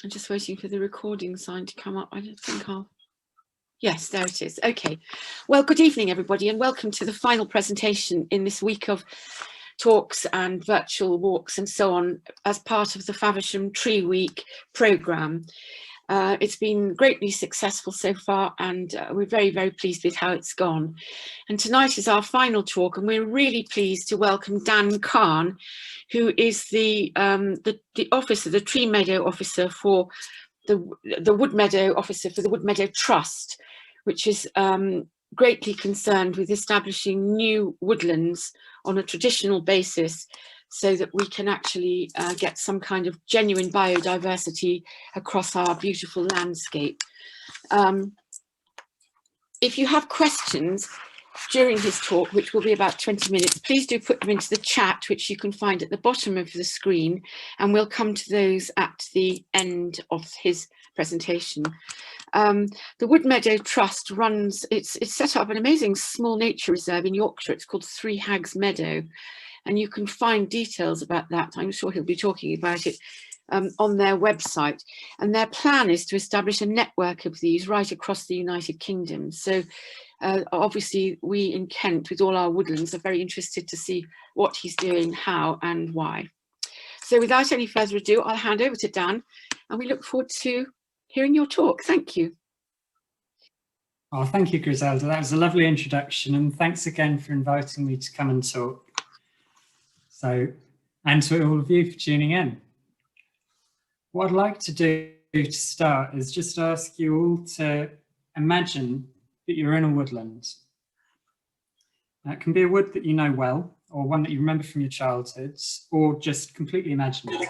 I'm just waiting for the recording sign to come up. I don't think I'll... Yes, there it is. Okay. Well, good evening, everybody, and welcome to the final presentation in this week of talks and virtual walks and so on as part of the Faversham Tree Week programme. It's been greatly successful so far, and we're very, very pleased with how it's gone. And tonight is our final talk, and we're really pleased to welcome Dan Carne, who is the officer, the Tree Meadow officer for the Woodmeadow officer for the Woodmeadow Trust, which is greatly concerned with establishing new woodlands on a traditional basis, so that we can actually get some kind of genuine biodiversity across our beautiful landscape. If you have questions during his talk, which will be about 20 minutes, please do put them into the chat, which you can find at the bottom of the screen, and we'll come to those at the end of his presentation. The Woodmeadow Trust runs, it's set up an amazing small nature reserve in Yorkshire. It's called Three Hags Meadow, and you can find details about that. I'm sure he'll be talking about it on their website. And their plan is to establish a network of these right across the United Kingdom. So obviously we in Kent, with all our woodlands, are very interested to see what he's doing, how and why. So without any further ado, I'll hand over to Dan, and we look forward to hearing your talk. Thank you. Oh, thank you, Griselda. That was a lovely introduction, and thanks again for inviting me to come and talk. So, and to all of you for tuning in. What I'd like to do to start is just ask you all to imagine that you're in a woodland. Now, it can be a wood that you know well, or one that you remember from your childhood, or just completely imaginary.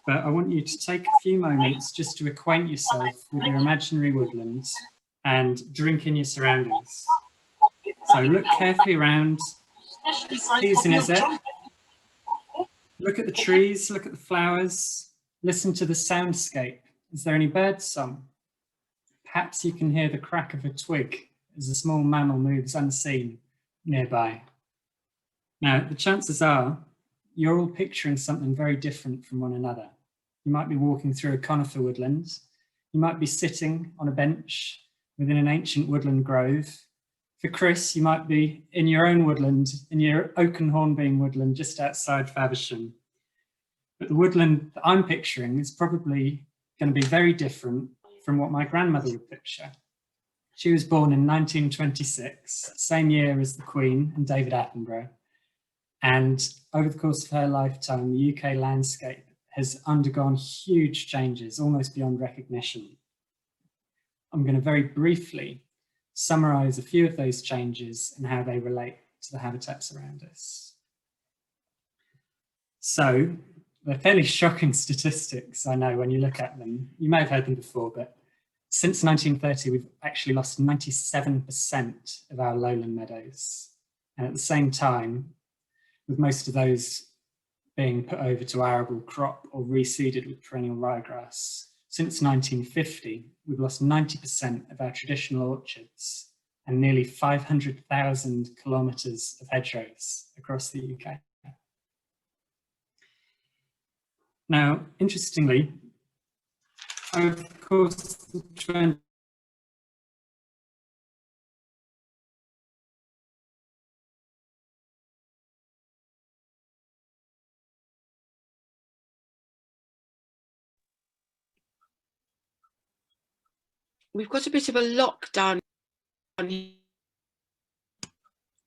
But I want you to take a few moments just to acquaint yourself with your imaginary woodlands and drink in your surroundings. So look carefully around, easy as it. Look at the trees, look at the flowers, listen to the soundscape. Is there any bird song? Perhaps you can hear the crack of a twig as a small mammal moves unseen nearby. Now, the chances are you're all picturing something very different from one another. You might be walking through a conifer woodland. You might be sitting on a bench within an ancient woodland grove. For Chris, you might be in your own woodland, in your oak and hornbeam woodland just outside Faversham. But the woodland that I'm picturing is probably going to be very different from what my grandmother would picture. She was born in 1926, same year as the Queen and David Attenborough. And over the course of her lifetime, the UK landscape has undergone huge changes, almost beyond recognition. I'm going to very briefly summarise a few of those changes and how they relate to the habitats around us. So, they're fairly shocking statistics, I know, when you look at them. You may have heard them before, but since 1930, we've actually lost 97% of our lowland meadows. And at the same time, with most of those being put over to arable crop or reseeded with perennial ryegrass, since 1950, we've lost 90% of our traditional orchards and nearly 500,000 kilometres of hedgerows across the UK. Now, interestingly, over the course of the trend, We've got a bit of a lockdown.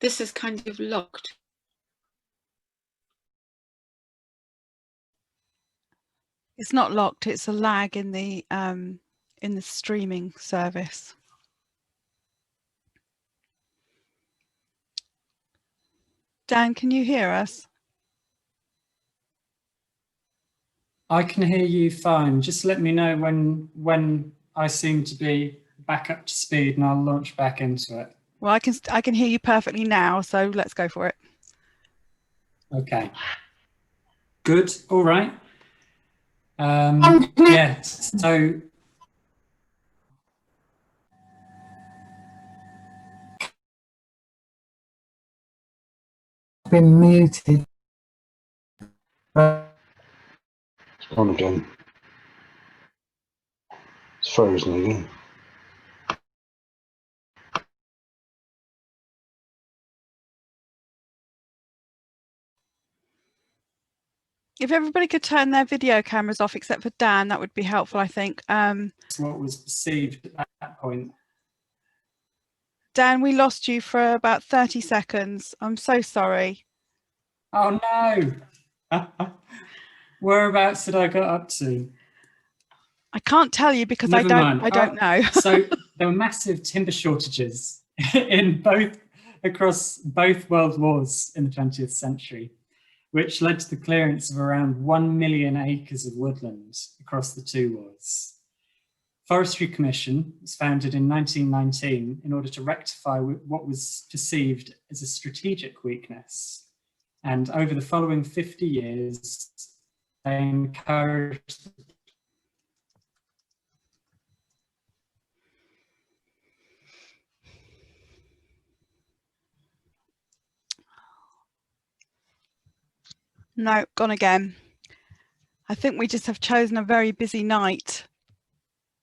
This is kind of locked. It's not locked, it's a lag in the streaming service. Dan, can you hear us? I can hear you fine. Just let me know when I seem to be back up to speed and I'll launch back into it. Well, I can hear you perfectly now, so let's go for it. Okay. Good. All right. Yeah. So. Been muted. On again. It's frozen again. If everybody could turn their video cameras off except for Dan, that would be helpful, I think. What was perceived at that point. Dan, we lost you for about 30 seconds. I'm so sorry. Oh no! Whereabouts did I get up to? I can't tell you because Never mind. I don't know. So there were massive timber shortages across both world wars in the 20th century, which led to the clearance of around 1 million acres of woodland across the two wars. Forestry Commission was founded in 1919 in order to rectify what was perceived as a strategic weakness. And over the following 50 years, they encouraged No, gone again. I think we just have chosen a very busy night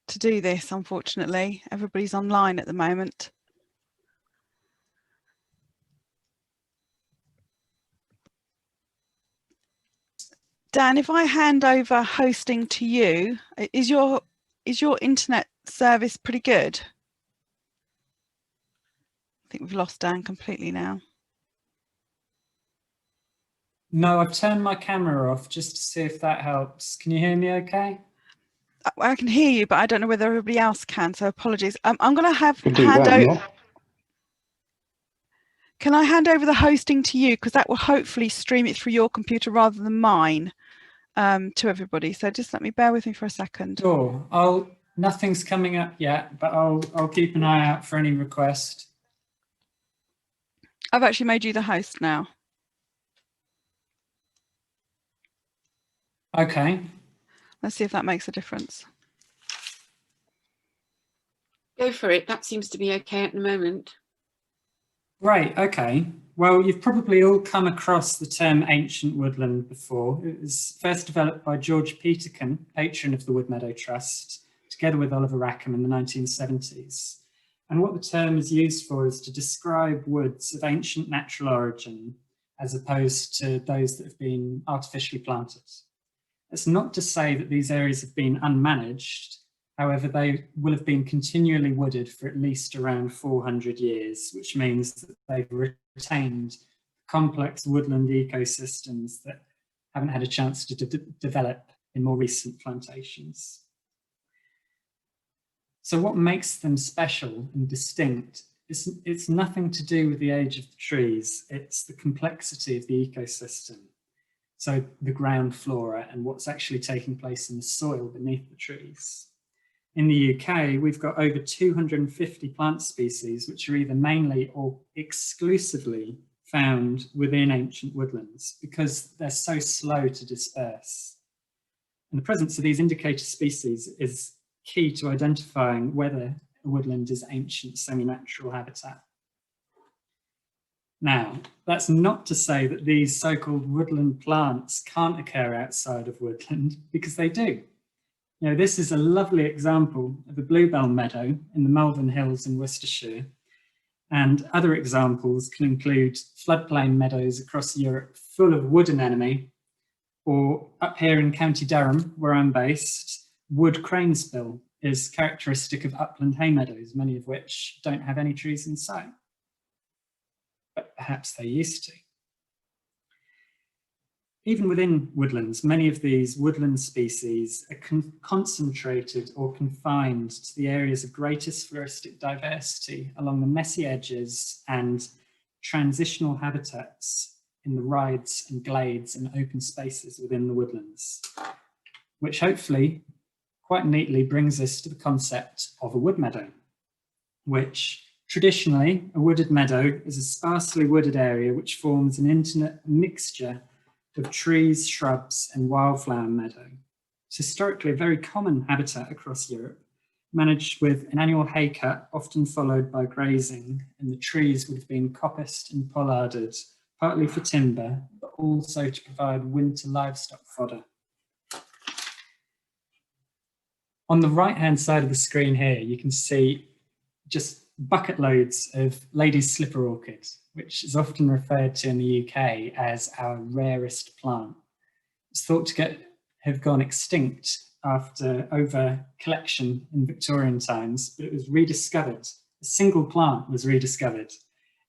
to do this, unfortunately. Everybody's online at the moment. Dan, if I hand over hosting to you, is your internet service pretty good? I think we've lost Dan completely now. No, I've turned my camera off just to see if that helps. Can you hear me okay? I can hear you, but I don't know whether everybody else can, so apologies. I'm going to have Could do that, yeah. Can I hand over the hosting to you? Because that will hopefully stream it through your computer rather than mine to everybody. So just let me bear with me for a second. Sure. Nothing's coming up yet, but I'll keep an eye out for any request. I've actually made you the host now. Okay. Let's see if that makes a difference. Go for it. That seems to be okay at the moment. Right, okay. Well, you've probably all come across the term ancient woodland before. It was first developed by George Peterkin, patron of the Woodmeadow Trust, together with Oliver Rackham in the 1970s. And what the term is used for is to describe woods of ancient natural origin, as opposed to those that have been artificially planted. That's not to say that these areas have been unmanaged. However, they will have been continually wooded for at least around 400 years, which means that they've retained complex woodland ecosystems that haven't had a chance to develop in more recent plantations. So what makes them special and distinct it's nothing to do with the age of the trees, it's the complexity of the ecosystem. So the ground flora and what's actually taking place in the soil beneath the trees. In the UK, we've got over 250 plant species, which are either mainly or exclusively found within ancient woodlands because they're so slow to disperse. And the presence of these indicator species is key to identifying whether a woodland is ancient semi-natural habitat. Now, that's not to say that these so-called woodland plants can't occur outside of woodland, because they do. You know, this is a lovely example of a bluebell meadow in the Malvern Hills in Worcestershire. And other examples can include floodplain meadows across Europe full of wood anemone, or up here in County Durham, where I'm based, wood cranespill is characteristic of upland hay meadows, many of which don't have any trees in sight. But perhaps they used to. Even within woodlands, many of these woodland species are concentrated or confined to the areas of greatest floristic diversity along the messy edges and transitional habitats in the rides and glades and open spaces within the woodlands, which hopefully quite neatly brings us to the concept of a wood meadow, which traditionally, a wooded meadow is a sparsely wooded area which forms an intimate mixture of trees, shrubs, and wildflower meadow. It's historically a very common habitat across Europe, managed with an annual hay cut, often followed by grazing, and the trees would have been coppiced and pollarded, partly for timber, but also to provide winter livestock fodder. On the right-hand side of the screen here, you can see just bucket loads of lady's slipper orchid, which is often referred to in the UK as our rarest plant. It's thought to have gone extinct after over collection in Victorian times, but it was rediscovered. A single plant was rediscovered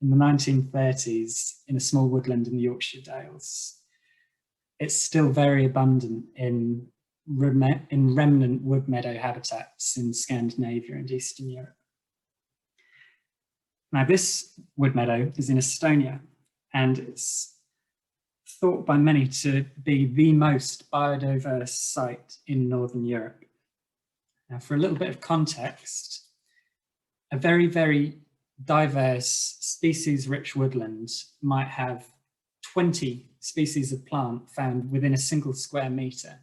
in the 1930s in a small woodland in the Yorkshire Dales. It's still very abundant in remnant woodmeadow habitats in Scandinavia and Eastern Europe. Now, this woodmeadow is in Estonia, and it's thought by many to be the most biodiverse site in Northern Europe. Now, for a little bit of context, a very, very diverse species-rich woodland might have 20 species of plant found within a single square metre.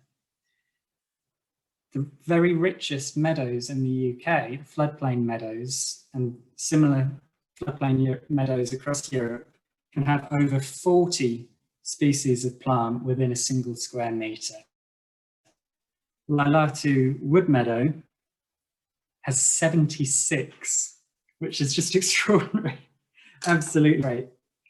The very richest meadows in the UK, the floodplain meadows, and similar floodplain meadows across Europe, can have over 40 species of plant within a single square metre. Lailatu Woodmeadow has 76, which is just extraordinary. Absolutely great.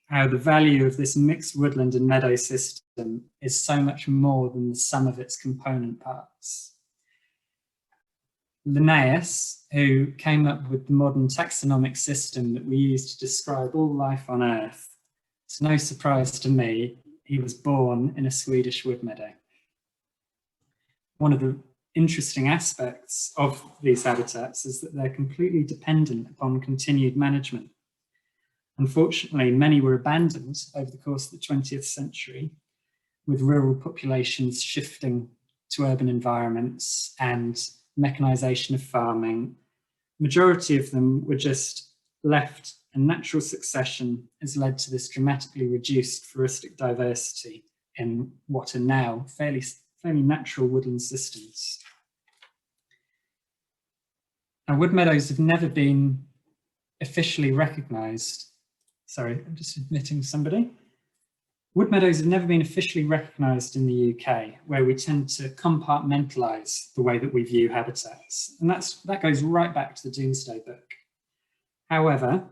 How the value of this mixed woodland and meadow system is so much more than the sum of its component parts. Linnaeus, who came up with the modern taxonomic system that we use to describe all life on Earth, it's no surprise to me, he was born in a Swedish woodmeadow. One of the interesting aspects of these habitats is that they're completely dependent upon continued management. Unfortunately, many were abandoned over the course of the 20th century, with rural populations shifting to urban environments and mechanisation of farming. Majority of them were just left, and natural succession has led to this dramatically reduced floristic diversity in what are now fairly natural woodland systems. Now, woodmeadows have never been officially recognised. Sorry, I'm just admitting somebody. Woodmeadows have never been officially recognised in the UK, where we tend to compartmentalise the way that we view habitats. And that goes right back to the Domesday Book. However,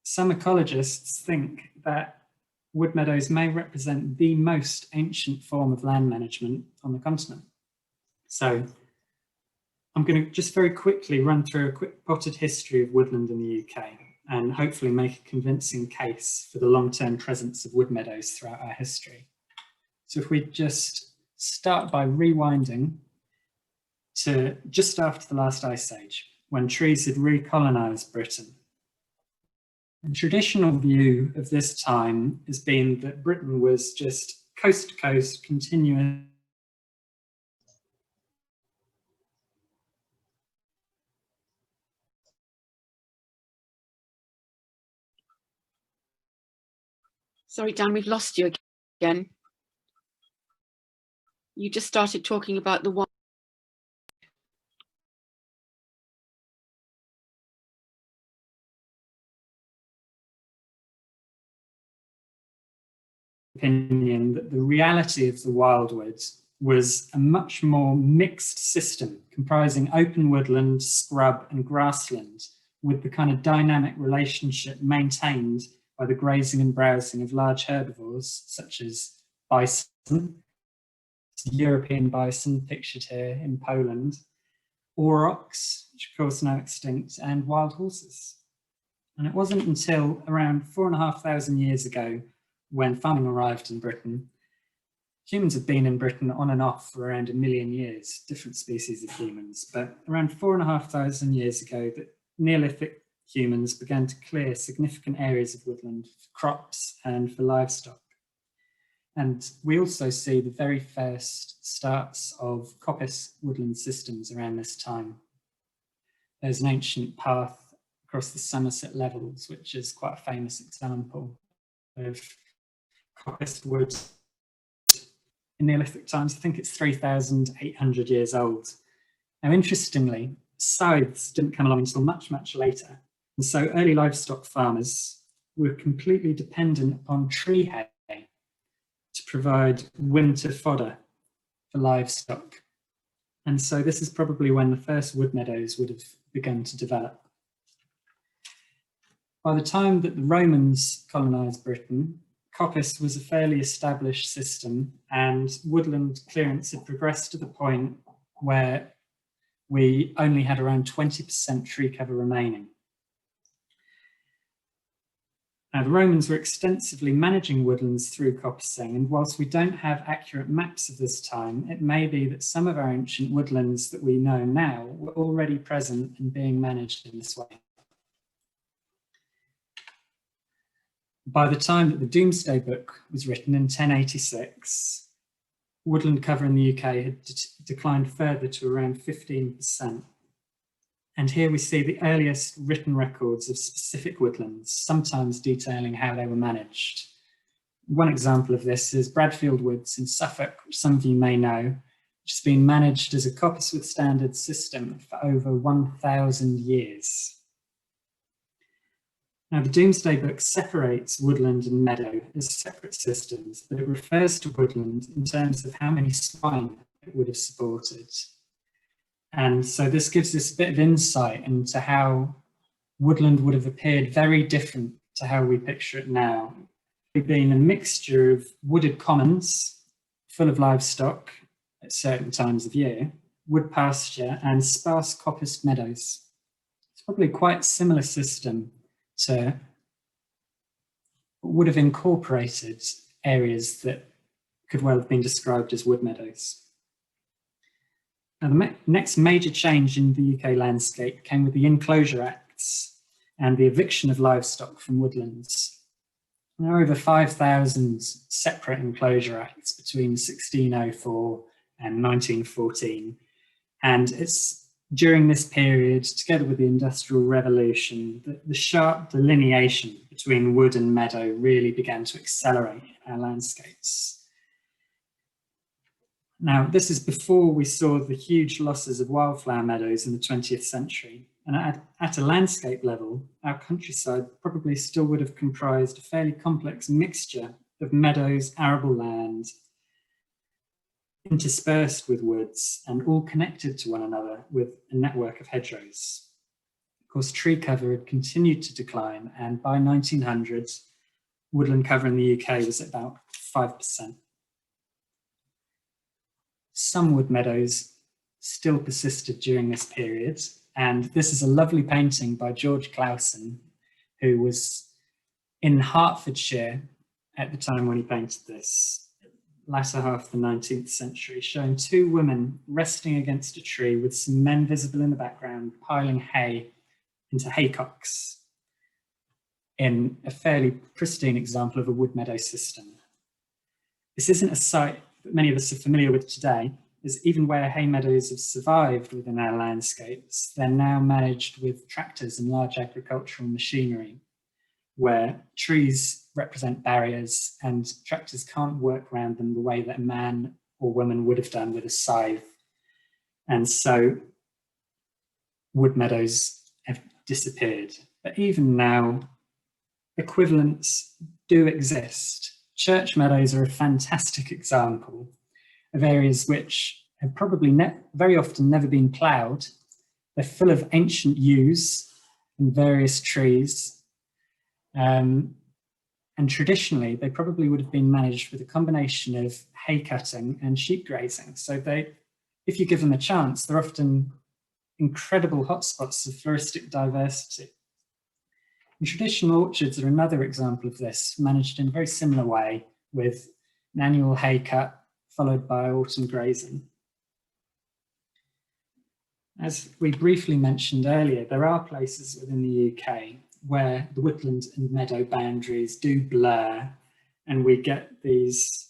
some ecologists think that woodmeadows may represent the most ancient form of land management on the continent. So I'm going to just very quickly run through a quick potted history of woodland in the UK and hopefully make a convincing case for the long-term presence of woodmeadows throughout our history. So if we just start by rewinding to just after the last ice age, when trees had recolonised Britain. The traditional view of this time has been that Britain was just coast to coast, continuous. Sorry, Dan, we've lost you again. You just started talking about the one. Opinion that the reality of the wildwoods was a much more mixed system comprising open woodland, scrub and grassland, with the kind of dynamic relationship maintained by the grazing and browsing of large herbivores such as bison, European bison pictured here in Poland, aurochs, which of course now extinct, and wild horses. And it wasn't until around 4,500 years ago when farming arrived in Britain. Humans have been in Britain on and off for around 1 million years, different species of humans, but around 4,500 years ago that Neolithic humans began to clear significant areas of woodland for crops and for livestock. And we also see the very first starts of coppice woodland systems around this time. There's an ancient path across the Somerset Levels, which is quite a famous example of coppice wood in Neolithic times. I think it's 3,800 years old. Now, interestingly, scythes didn't come along until much, much later. And so early livestock farmers were completely dependent upon tree hay to provide winter fodder for livestock. And so this is probably when the first wood meadows would have begun to develop. By the time that the Romans colonised Britain, coppice was a fairly established system, and woodland clearance had progressed to the point where we only had around 20% tree cover remaining. Now, the Romans were extensively managing woodlands through coppicing, and whilst we don't have accurate maps of this time, it may be that some of our ancient woodlands that we know now were already present and being managed in this way. By the time that the Domesday Book was written in 1086, woodland cover in the UK had declined further to around 15%. And here we see the earliest written records of specific woodlands, sometimes detailing how they were managed. One example of this is Bradfield Woods in Suffolk, which some of you may know, which has been managed as a coppice with standard system for over 1,000 years. Now, the Domesday Book separates woodland and meadow as separate systems, but it refers to woodland in terms of how many swine it would have supported. And so this gives us a bit of insight into how woodland would have appeared very different to how we picture it now. It being a mixture of wooded commons, full of livestock at certain times of year, wood pasture, and sparse coppiced meadows. It's probably quite a similar system to would have incorporated areas that could well have been described as wood meadows. Now, the next major change in the UK landscape came with the Enclosure Acts and the eviction of livestock from woodlands. There are over 5,000 separate Enclosure Acts between 1604 and 1914, and it's during this period, together with the Industrial Revolution, the sharp delineation between wood and meadow really began to accelerate in our landscapes. Now, this is before we saw the huge losses of wildflower meadows in the 20th century. And at a landscape level, our countryside probably still would have comprised a fairly complex mixture of meadows, arable land, interspersed with woods, and all connected to one another with a network of hedgerows. Of course, tree cover had continued to decline, and by 1900, woodland cover in the UK was at about 5%. Some wood meadows still persisted during this period, and this is a lovely painting by George Clausen, who was in Hertfordshire at the time when he painted this, latter half of the 19th century, showing two women resting against a tree with some men visible in the background piling hay into haycocks in a fairly pristine example of a wood meadow system. This isn't a site that many of us are familiar with today, as even where hay meadows have survived within our landscapes, they're now managed with tractors and large agricultural machinery, where trees represent barriers and tractors can't work around them the way that a man or woman would have done with a scythe. And so wood meadows have disappeared. But even now, equivalents do exist. Church meadows are a fantastic example of areas which have probably very often never been ploughed. They're full of ancient yews and various trees. And traditionally, they probably would have been managed with a combination of hay cutting and sheep grazing. So if you give them a chance, they're often incredible hotspots of floristic diversity. And traditional orchards are another example of this, managed in a very similar way with an annual hay cut followed by autumn grazing. As we briefly mentioned earlier, there are places within the UK where the woodland and meadow boundaries do blur, and we get these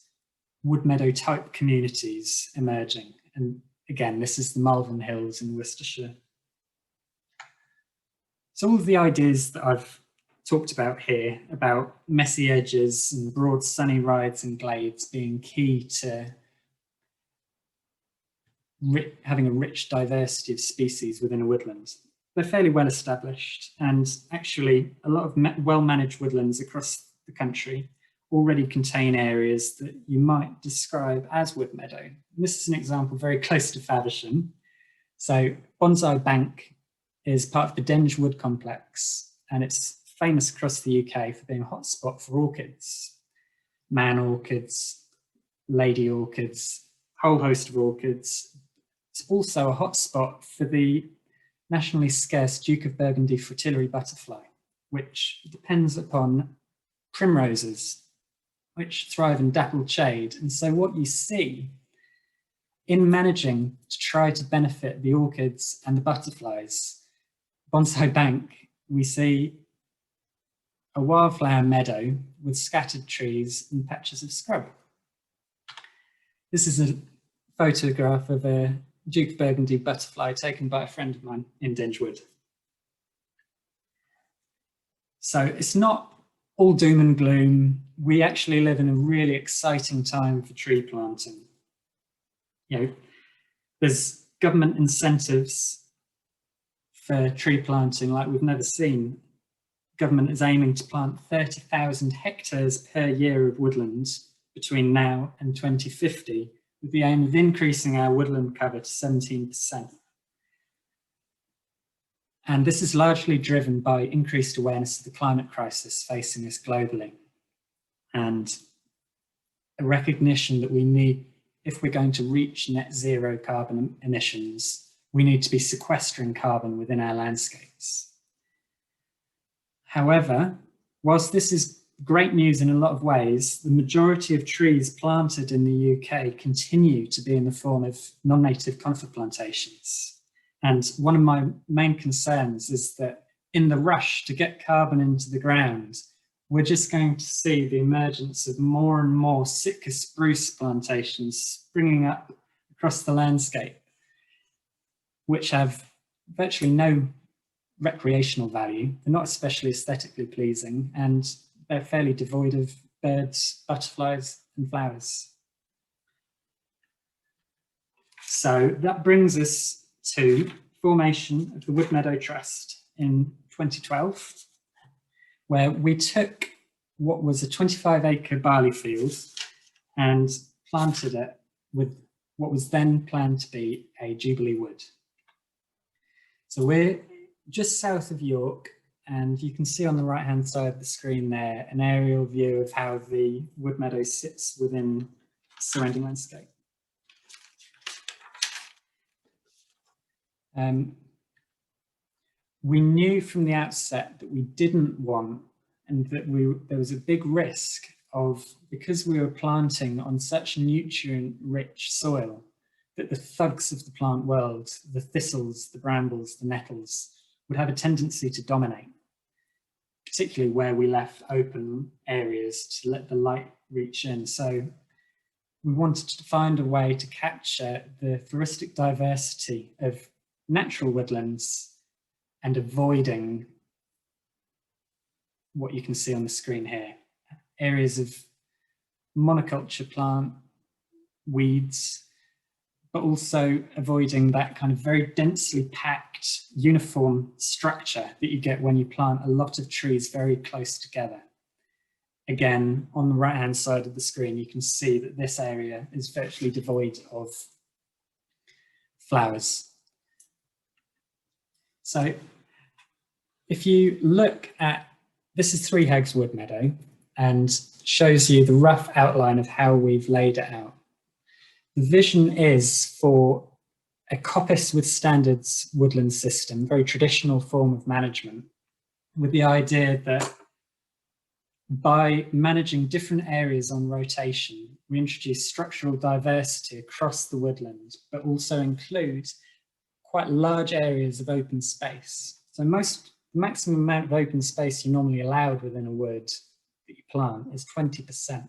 wood meadow type communities emerging. And again, this is the Malvern Hills in Worcestershire. So all of the ideas that I've talked about here, about messy edges and broad sunny rides and glades being key to having a rich diversity of species within a woodland, they're fairly well established, and actually a lot of well-managed woodlands across the country already contain areas that you might describe as Woodmeadow. And this is an example very close to Faversham. So Bonsai Bank is part of the Denge Wood Complex, and it's famous across the UK for being a hotspot for orchids, man orchids, lady orchids, a whole host of orchids. It's also a hotspot for the nationally scarce Duke of Burgundy fritillary butterfly, which depends upon primroses, which thrive in dappled shade. And so what you see in managing to try to benefit the orchids and the butterflies, Bonsai Bank, we see a wildflower meadow with scattered trees and patches of scrub. This is a photograph of a Duke of Burgundy butterfly taken by a friend of mine in Dengewood. So it's not all doom and gloom. We actually live in a really exciting time for tree planting. You know, there's government incentives for tree planting like we've never seen. Government is aiming to plant 30,000 hectares per year of woodland between now and 2050, with the aim of increasing our woodland cover to 17%. And this is largely driven by increased awareness of the climate crisis facing us globally, and a recognition that we need, if we're going to reach net zero carbon emissions, we need to be sequestering carbon within our landscapes. However, whilst this is great news in a lot of ways, the majority of trees planted in the UK continue to be in the form of non-native conifer plantations. And one of my main concerns is that in the rush to get carbon into the ground, we're just going to see the emergence of more and more Sitka spruce plantations springing up across the landscape, which have virtually no recreational value. They're not especially aesthetically pleasing, and they're fairly devoid of birds, butterflies, and flowers. So that brings us to formation of the Woodmeadow Trust in 2012, where we took what was a 25-acre barley field and planted it with what was then planned to be a Jubilee wood. So we're just south of York, and you can see on the right-hand side of the screen there an aerial view of how the Woodmeadow sits within the surrounding landscape. We knew from the outset that we didn't want, and that there was a big risk of, because we were planting on such nutrient-rich soil, that the thugs of the plant world, the thistles, the brambles, the nettles, would have a tendency to dominate, particularly where we left open areas to let the light reach in. So we wanted to find a way to capture the floristic diversity of natural woodlands and avoiding what you can see on the screen here, areas of monoculture plant, weeds, but also avoiding that kind of very densely packed uniform structure that you get when you plant a lot of trees very close together. Again, on the right-hand side of the screen, you can see that this area is virtually devoid of flowers. So if you look at, this is Three Hags Woodmeadow, and shows you the rough outline of how we've laid it out. The vision is for a coppice with standards woodland system, very traditional form of management, with the idea that by managing different areas on rotation, we introduce structural diversity across the woodland, but also include quite large areas of open space. So the maximum amount of open space you're normally allowed within a wood that you plant is 20%.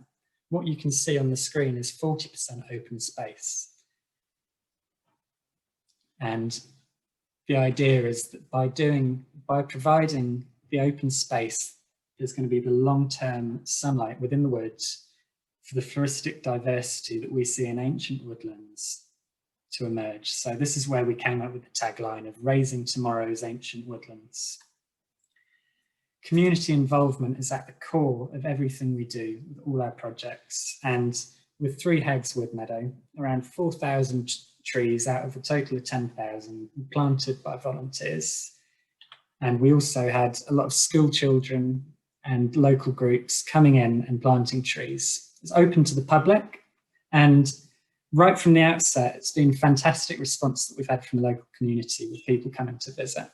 What you can see on the screen is 40% open space. And the idea is that by providing the open space, there's going to be the long-term sunlight within the woods for the floristic diversity that we see in ancient woodlands to emerge. So this is where we came up with the tagline of raising tomorrow's ancient woodlands. community involvement is at the core of everything we do with all our projects. And with 3 Hags Woodmeadow, around 4,000 trees out of a total of 10,000 planted by volunteers. And we also had a lot of school children and local groups coming in and planting trees. It's open to the public, and right from the outset, it's been a fantastic response that we've had from the local community with people coming to visit.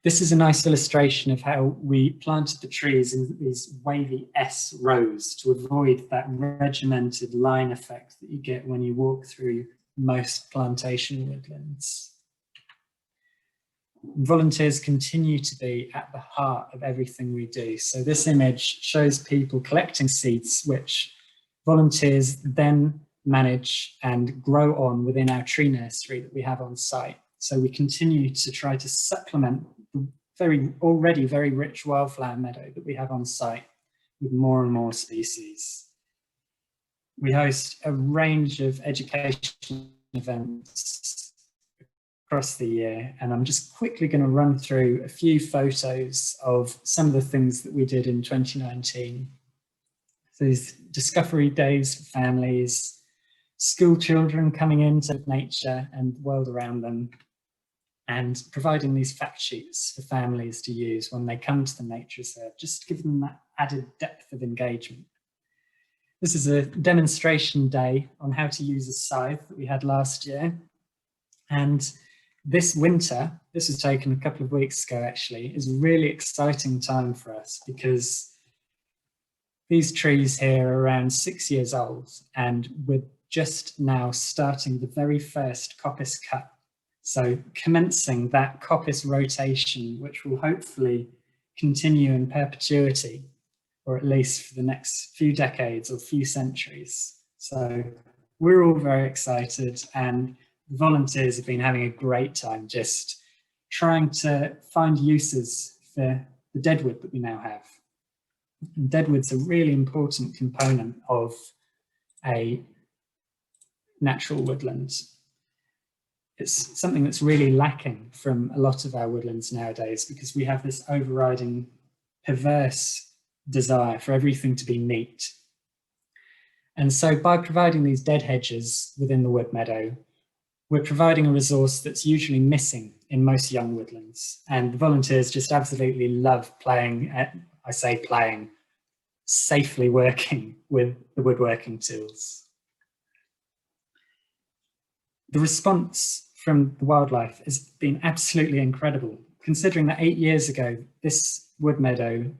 This is a nice illustration of how we planted the trees in these wavy S rows to avoid that regimented line effect that you get when you walk through most plantation woodlands. Volunteers continue to be at the heart of everything we do. So this image shows people collecting seeds, which volunteers then manage and grow on within our tree nursery that we have on site. So we continue to try to supplement the already very rich wildflower meadow that we have on site with more and more species. We host a range of education events across the year, and I'm just quickly going to run through a few photos of some of the things that we did in 2019. So these discovery days for families, school children coming into nature and the world around them, and providing these fact sheets for families to use when they come to the nature reserve, just to give them that added depth of engagement. This is a demonstration day on how to use a scythe that we had last year. And this winter, this was taken a couple of weeks ago actually, is a really exciting time for us because these trees here are around 6 years old, and we're just now starting the very first coppice cut. So commencing that coppice rotation, which will hopefully continue in perpetuity, or at least for the next few decades or few centuries. So we're all very excited, and the volunteers have been having a great time just trying to find uses for the deadwood that we now have. And deadwood's a really important component of a natural woodland. It's something that's really lacking from a lot of our woodlands nowadays because we have this overriding perverse desire for everything to be neat. And so by providing these dead hedges within the Woodmeadow, we're providing a resource that's usually missing in most young woodlands. And the volunteers just absolutely love playing, I say playing, safely working with the woodworking tools. The response from the wildlife has been absolutely incredible, considering that 8 years ago, this Woodmeadow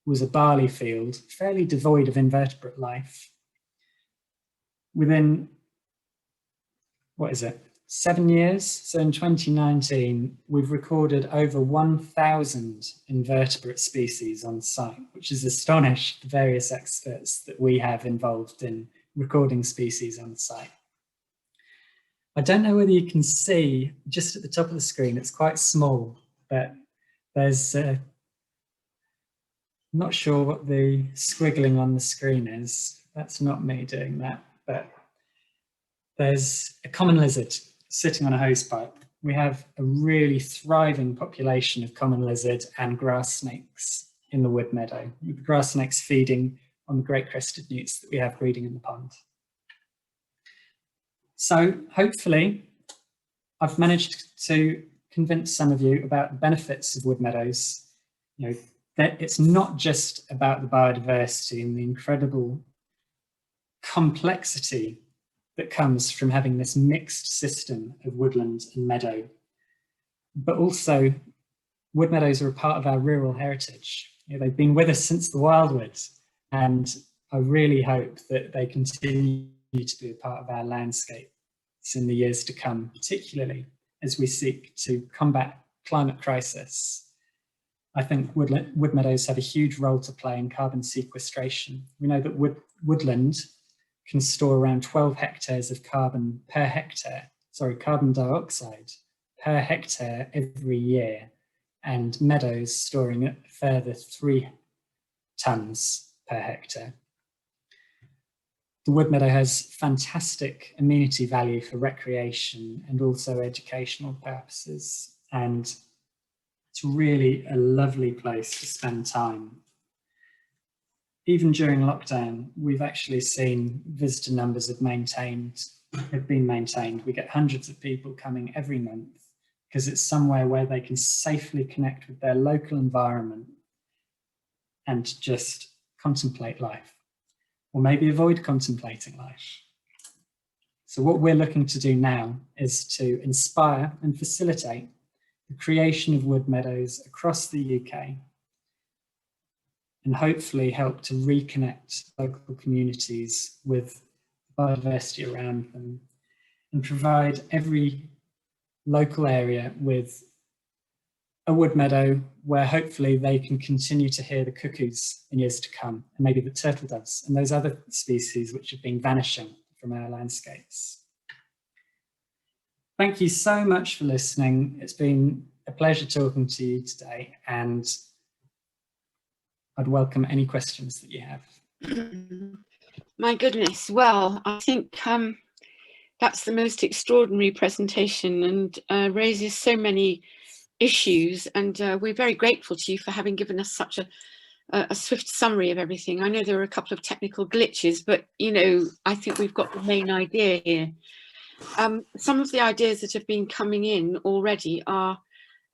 was a barley field, fairly devoid of invertebrate life. Within, 7 years? So in 2019, we've recorded over 1,000 invertebrate species on site, which has astonished the various experts that we have involved in recording species on site. I don't know whether you can see just at the top of the screen, it's quite small, but there's, I'm not sure what the squiggling on the screen is. That's not me doing that, but there's a common lizard sitting on a hosepipe. We have a really thriving population of common lizard and grass snakes in the Woodmeadow, with the grass snakes feeding on the great crested newts that we have breeding in the pond. So hopefully I've managed to convince some of you about the benefits of Woodmeadows. You know, that it's not just about the biodiversity and the incredible complexity that comes from having this mixed system of woodland and meadow, but also Woodmeadows are a part of our rural heritage. You know, they've been with us since the wildwood, and I really hope that they continue to be a part of our landscape in the years to come, particularly as we seek to combat climate crisis. I think Woodmeadows have a huge role to play in carbon sequestration. We know that woodland can store around 12 hectares of carbon dioxide per hectare every year, and meadows storing a further 3 tonnes per hectare. The Woodmeadow has fantastic amenity value for recreation and also educational purposes. And It's really a lovely place to spend time. Even during lockdown, we've actually seen visitor numbers have been maintained. We get hundreds of people coming every month because it's somewhere where they can safely connect with their local environment and just contemplate life, or maybe avoid contemplating life. So what we're looking to do now is to inspire and facilitate the creation of wood meadows across the UK, and hopefully help to reconnect local communities with biodiversity around them, and provide every local area with a wood meadow where hopefully they can continue to hear the cuckoos in years to come, and maybe the turtle doves and those other species which have been vanishing from our landscapes. Thank you so much for listening. It's been a pleasure talking to you today, and I'd welcome any questions that you have. My goodness, well, I think that's the most extraordinary presentation, and raises so many issues, and we're very grateful to you for having given us such a swift summary of everything. I know there were a couple of technical glitches, but you know, I think we've got the main idea here. Some of the ideas that have been coming in already are,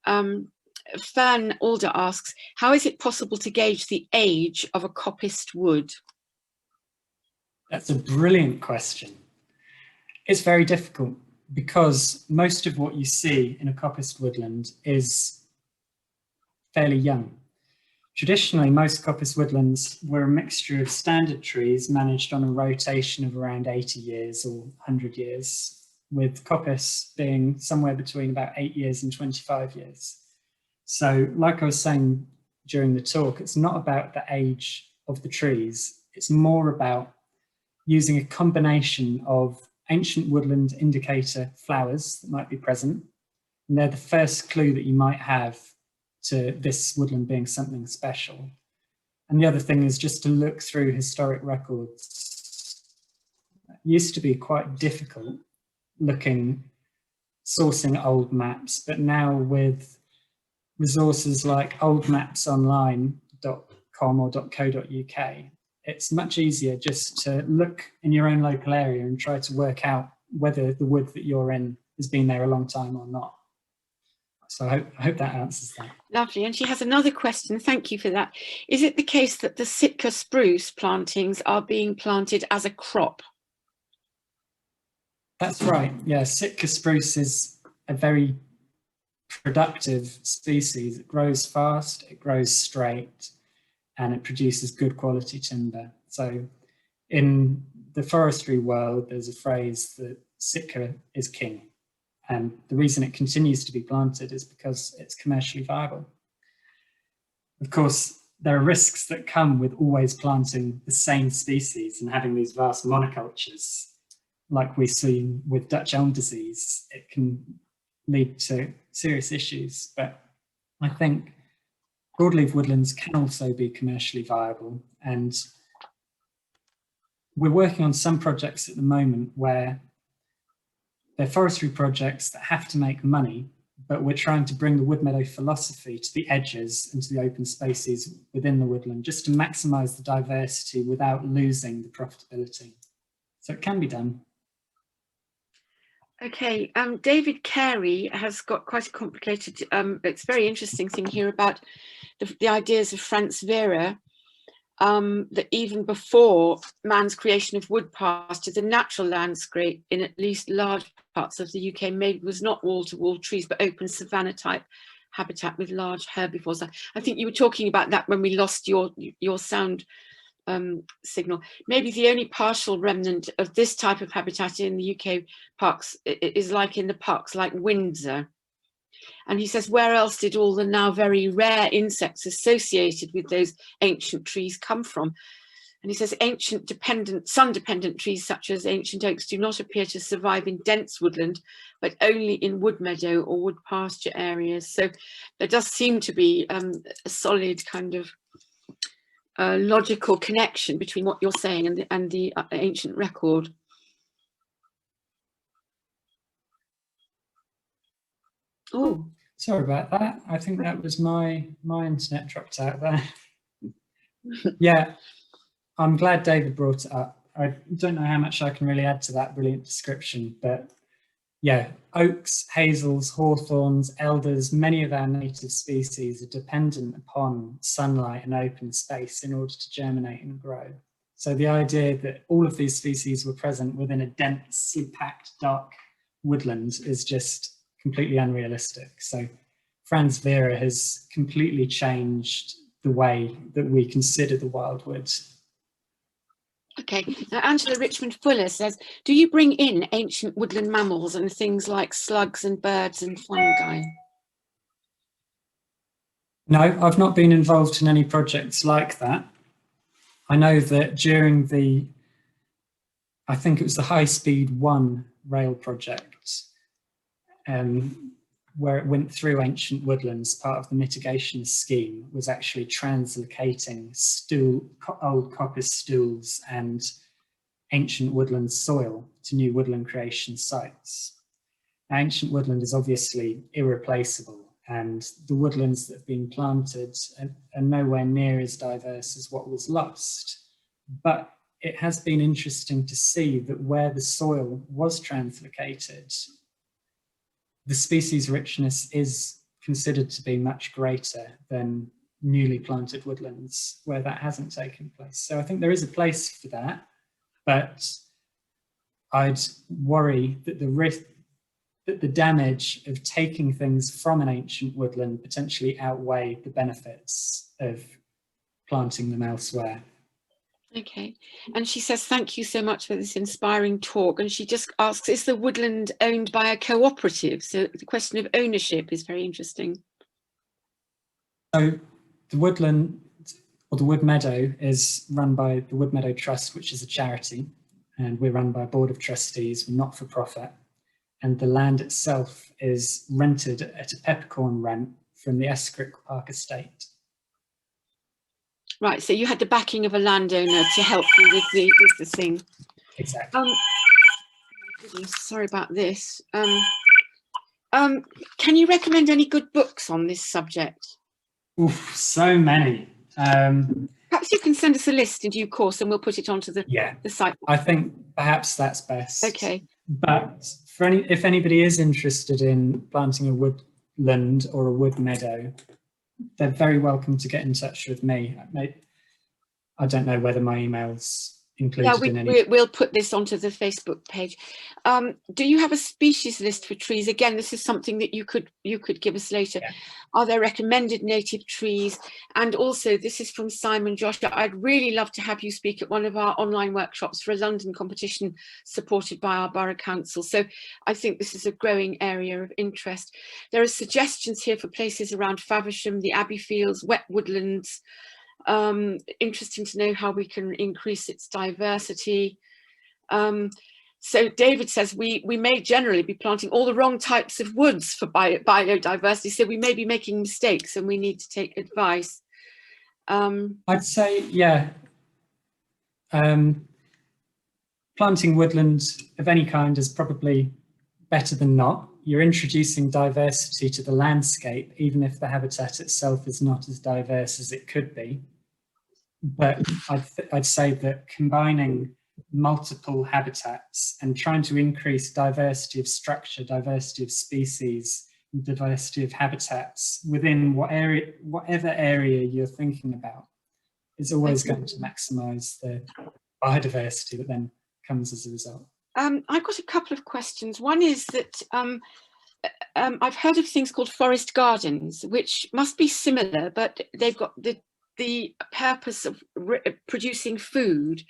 Fern Alder asks, how is it possible to gauge the age of a coppiced wood? That's a brilliant question. It's very difficult because most of what you see in a coppiced woodland is fairly young. Traditionally, most coppice woodlands were a mixture of standard trees managed on a rotation of around 80 years or 100 years, with coppice being somewhere between about 8 years and 25 years. So like I was saying during the talk, it's not about the age of the trees, it's more about using a combination of ancient woodland indicator flowers that might be present, and they're the first clue that you might have to this woodland being something special. And the other thing is just to look through historic records. It used to be quite difficult sourcing old maps, but now with resources like oldmapsonline.com or .co.uk, it's much easier just to look in your own local area and try to work out whether the wood that you're in has been there a long time or not. So I hope that answers that. Lovely. And she has another question. Thank you for that. Is it the case that the Sitka spruce plantings are being planted as a crop? That's right. Yeah, Sitka spruce is a very productive species. It grows fast, it grows straight, and it produces good quality timber. So in the forestry world, there's a phrase that Sitka is king. And the reason it continues to be planted is because it's commercially viable. Of course, there are risks that come with always planting the same species and having these vast monocultures. Like we see with Dutch elm disease, it can lead to serious issues. But I think broadleaf woodlands can also be commercially viable. And we're working on some projects at the moment where they're forestry projects that have to make money, but we're trying to bring the Woodmeadow philosophy to the edges and to the open spaces within the woodland, just to maximise the diversity without losing the profitability. So it can be done. Okay, David Carey has got quite a complicated, it's very interesting thing here about the ideas of Franz Vera, that even before man's creation of wood pasture, the natural landscape in at least large parts of the UK was not wall-to-wall trees, but open savanna type habitat with large herbivores. I think you were talking about that when we lost your sound signal. Maybe the only partial remnant of this type of habitat in the UK parks is like in the parks like Windsor. And he says, where else did all the now very rare insects associated with those ancient trees come from? And he says ancient sun-dependent trees such as ancient oaks do not appear to survive in dense woodland, but only in wood meadow or wood pasture areas. So there does seem to be a solid kind of logical connection between what you're saying and the ancient record. Oh, Sorry about that. I think that was my internet dropped out there. Yeah, I'm glad David brought it up. I don't know how much I can really add to that brilliant description, but yeah, oaks, hazels, hawthorns, elders, many of our native species are dependent upon sunlight and open space in order to germinate and grow. So the idea that all of these species were present within a densely packed, dark woodland is just completely unrealistic. So Franz Vera has completely changed the way that we consider the wildwood. Okay, now Angela Richmond Fuller says, do you bring in ancient woodland mammals and things like slugs and birds and fungi? No, I've not been involved in any projects like that. I know that during I think it was the High Speed 1 rail project, where it went through ancient woodlands, part of the mitigation scheme was actually translocating old coppice stools and ancient woodland soil to new woodland creation sites. Now, ancient woodland is obviously irreplaceable, and the woodlands that have been planted are nowhere near as diverse as what was lost. But it has been interesting to see that where the soil was translocated, the species richness is considered to be much greater than newly planted woodlands where that hasn't taken place. So I think there is a place for that, but I'd worry that the damage of taking things from an ancient woodland potentially outweigh the benefits of planting them elsewhere. Okay, and she says, thank you so much for this inspiring talk. And she just asks, is the woodland owned by a cooperative? So the question of ownership is very interesting. So the woodland, or the Woodmeadow, is run by the Woodmeadow Trust, which is a charity, and we're run by a board of trustees, we're not for profit. And the land itself is rented at a peppercorn rent from the Escrick Park estate. Right, so you had the backing of a landowner to help you with the thing. Exactly. Goodness, sorry about this. Can you recommend any good books on this subject? Oof, so many. Perhaps you can send us a list in due course and we'll put it onto the site. I think perhaps that's best. Okay. But if anybody is interested in planting a woodland or a wood meadow, they're very welcome to get in touch with me. I don't know whether my email's included in any. We'll put this onto the Facebook page. Do you have a species list for trees? Again, this is something that you could give us later. Yeah. Are there recommended native trees? And also, this is from Simon Joshua. I'd really love to have you speak at one of our online workshops for a London competition supported by our Borough Council. So I think this is a growing area of interest. There are suggestions here for places around Faversham, the Abbey Fields, wet woodlands. Interesting to know how we can increase its diversity. So David says we may generally be planting all the wrong types of woods for biodiversity, so we may be making mistakes and we need to take advice. I'd say, yeah, planting woodland of any kind is probably better than not. You're introducing diversity to the landscape, even if the habitat itself is not as diverse as it could be. But I'd say that combining multiple habitats and trying to increase diversity of structure, diversity of species, diversity of habitats within whatever area you're thinking about is always going to maximise the biodiversity that then comes as a result. I've got a couple of questions. One is that I've heard of things called forest gardens, which must be similar, but they've got the purpose of producing food.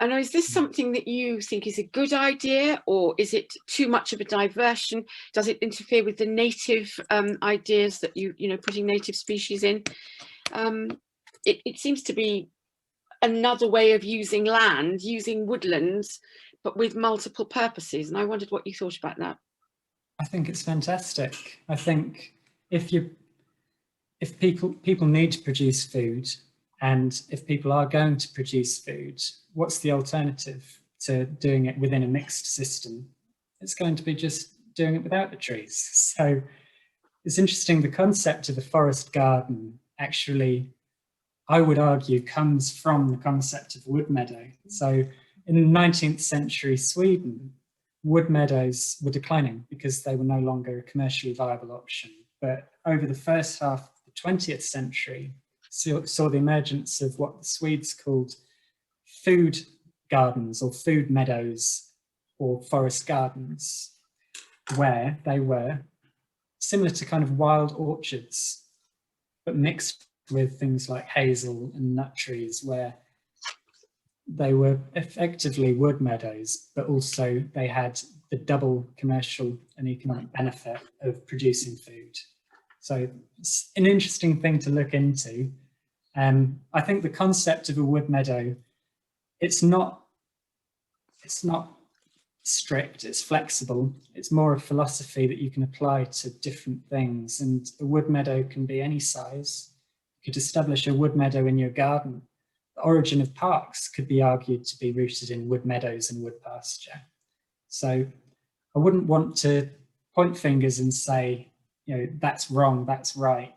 And is this something that you think is a good idea, or is it too much of a diversion? Does it interfere with the native ideas that you know, putting native species in? It seems to be another way of using land, using woodlands, but with multiple purposes. And I wondered what you thought about that. I think it's fantastic. I think if people need to produce food, and if people are going to produce food, what's the alternative to doing it within a mixed system? It's going to be just doing it without the trees. So it's interesting, the concept of a forest garden actually, I would argue, comes from the concept of wood meadow. So in 19th century Sweden, wood meadows were declining because they were no longer a commercially viable option. But over the first half of the 20th century, saw the emergence of what the Swedes called food gardens or food meadows or forest gardens, where they were similar to kind of wild orchards, but mixed with things like hazel and nut trees, where they were effectively wood meadows, but also they had the double commercial and economic benefit of producing food. So it's an interesting thing to look into. I think the concept of a wood meadow, it's not strict, it's flexible. It's more a philosophy that you can apply to different things. And a wood meadow can be any size. You could establish a wood meadow in your garden. The origin of parks could be argued to be rooted in wood meadows and wood pasture. So I wouldn't want to point fingers and say, you know, that's wrong, that's right.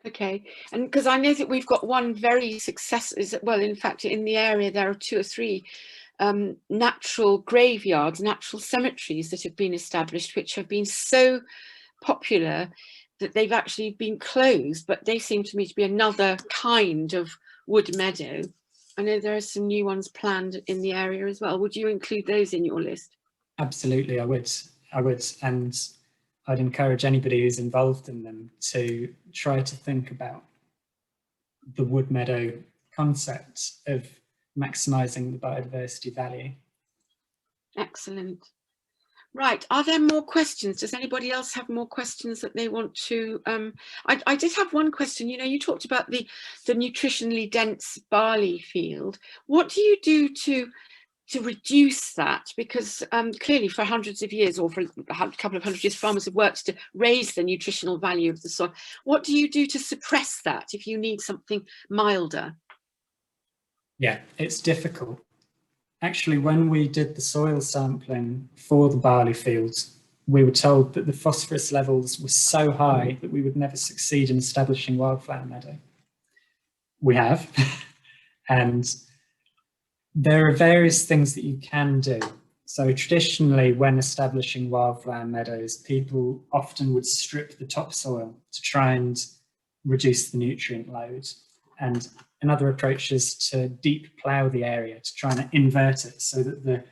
Okay, and because I know that we've got one very successful, well, in fact, in the area there are 2 or 3 natural graveyards, natural cemeteries that have been established, which have been so popular that they've actually been closed, but they seem to me to be another kind of wood meadow. I know there are some new ones planned in the area as well. Would you include those in your list? Absolutely, I would. And I'd encourage anybody who's involved in them to try to think about the wood meadow concept of maximising the biodiversity value. Excellent. Right, are there more questions? Does anybody else have more questions that they want to? I did have one question. You know, you talked about the nutritionally dense barley field. What do you do to reduce that? Because clearly for hundreds of years, or for a couple of hundred years, farmers have worked to raise the nutritional value of the soil. What do you do to suppress that if you need something milder? Yeah, it's difficult. Actually, when we did the soil sampling for the barley fields, we were told that the phosphorus levels were so high that we would never succeed in establishing wildflower meadow. We have. And there are various things that you can do. So traditionally, when establishing wildflower meadows, people often would strip the topsoil to try and reduce the nutrient load. And another approach is to deep plough the area to try and invert it so that the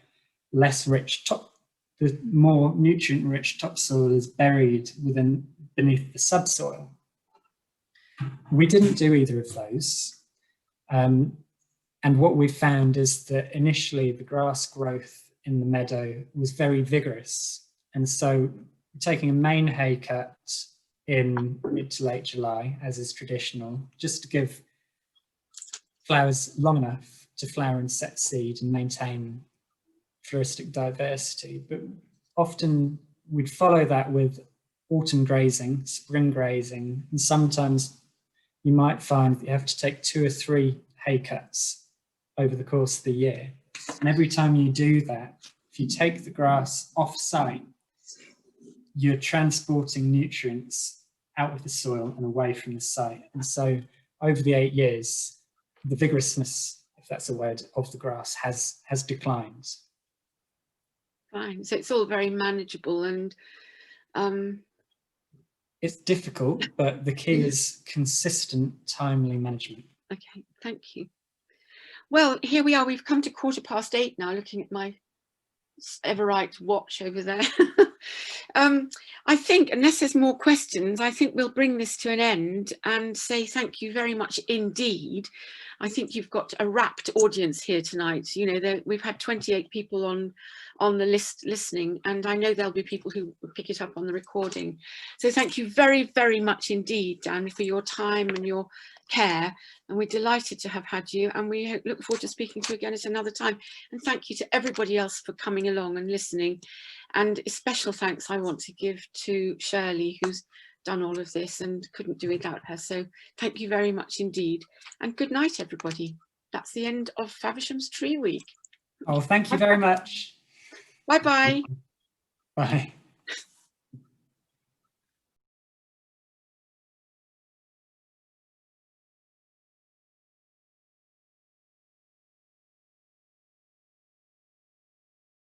more nutrient-rich topsoil is buried beneath the subsoil. We didn't do either of those. And what we found is that initially the grass growth in the meadow was very vigorous. And so taking a main hay cut in mid to late July, as is traditional, just to give flowers long enough to flower and set seed and maintain floristic diversity. But often we'd follow that with autumn grazing, spring grazing, and sometimes you might find that you have to take 2 or 3 hay cuts over the course of the year. And every time you do that, if you take the grass off site, you're transporting nutrients out of the soil and away from the site. And so over the 8 years, the vigorousness, if that's a word, of the grass has declined. Fine, so it's all very manageable and it's difficult, but the key is consistent, timely management. Okay, thank you. Well, here we are. We've come to 8:15 now, looking at my ever-right watch over there. I think, unless there's more questions, I think we'll bring this to an end and say thank you very much indeed. I think you've got a rapt audience here tonight. You know, we've had 28 people on the list listening, and I know there'll be people who will pick it up on the recording. So thank you very, very much indeed, Dan, for your time and your care. And we're delighted to have had you, and we look forward to speaking to you again at another time. And thank you to everybody else for coming along and listening. And a special thanks I want to give to Shirley, who's done all of this and couldn't do without her. So thank you very much indeed. And good night, everybody. That's the end of Faversham's Tree Week. Oh, thank you very much. Bye-bye. Bye.